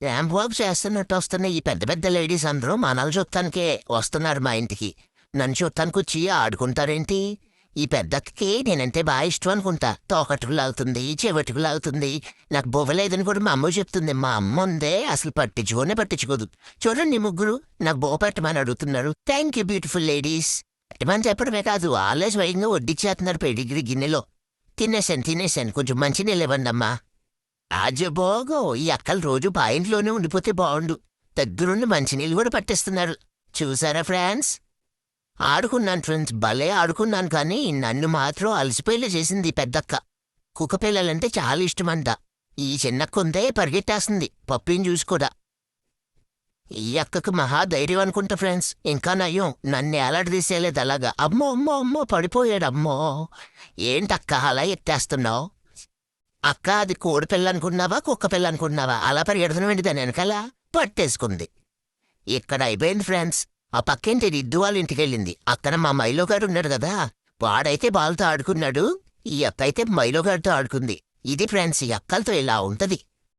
Ramp walk చేస్తున్నట్టు వస్తున్న ఈ పెద్ద పెద్ద లేడీస్ అందరూ మనల్ని చూడటానికే వస్తున్నారు మా ఇంటికి. నన్ను చూడటానికి వచ్చి ఆడుకుంటారేంటి? ఈ పెద్దక్కకి నేనంటే బాగా ఇష్టం అనుకుంటా. తోకట్టుకు లాగుతుంది, చెవటుకు లాగుతుంది. నాకు బొవ్వలేదని కూడా మా అమ్మ చెప్తుంది. మా అమ్మ ఉందే అసలు పట్టించుకోదు. చూడండి ముగ్గురు నాకు బొవ్వ పెట్టమని అడుగుతున్నారు. Thank you beautiful ladies. పెట్టమని చెప్పడమే కాదు, వాళ్ళే స్వయంగా వడ్డిచ్చేస్తున్నారు పెడిగిరి గిన్నెలో. తినేసాను. కొంచెం మంచినీళ్ళు ఇవ్వండి అమ్మా. ఆజబోగో ఈ అక్కలు రోజు పాయింట్లోనే ఉండిపోతే బావుండు. దగ్గరుండి మంచినీళ్ళు కూడా పట్టేస్తున్నారు. చూసారా ఫ్రెండ్స్? ఆడుకున్నాను ఫ్రెండ్స్, భలే ఆడుకున్నాను. కానీ నన్ను మాత్రం అలసిపోయేలా చేసింది ఈ పెద్దక్క. కుక్క పిల్లలంటే చాలా ఇష్టమంట. ఈ చిన్నక్క ఉందే పరిగెట్టేస్తుంది పప్పిని చూసుకోడా. ఈ అక్కకు మహాధైర్యం అనుకుంటా ఫ్రెండ్స్. ఇంకా నయ్యం నన్ను ఏలాడదీసేయలేదు అలాగా. అమ్మో పడిపోయాడమ్మో. ఏంటక్క అలా ఎత్తేస్తున్నావు? అక్క అది కోడి పిల్ల అనుకున్నావా కుక్క పిల్ల అనుకున్నావా? అలా పరిగెడుతున్న దాని వెనకాల పట్టేసుకుంది. ఇక్కడ అయిపోయింది ఫ్రెండ్స్. ఆ పక్కేంటి రిద్దు వాళ్ళ ఇంటికెళ్ళింది. అక్కడ మా మైలో గారు ఉన్నాడు కదా, వాడైతే బాల్తో ఆడుకున్నాడు. ఈ అక్క అయితే మైలో గారితో ఆడుకుంది. ఇది ఫ్రెండ్స్, ఈ అక్కలతో ఇలా ఉంటది.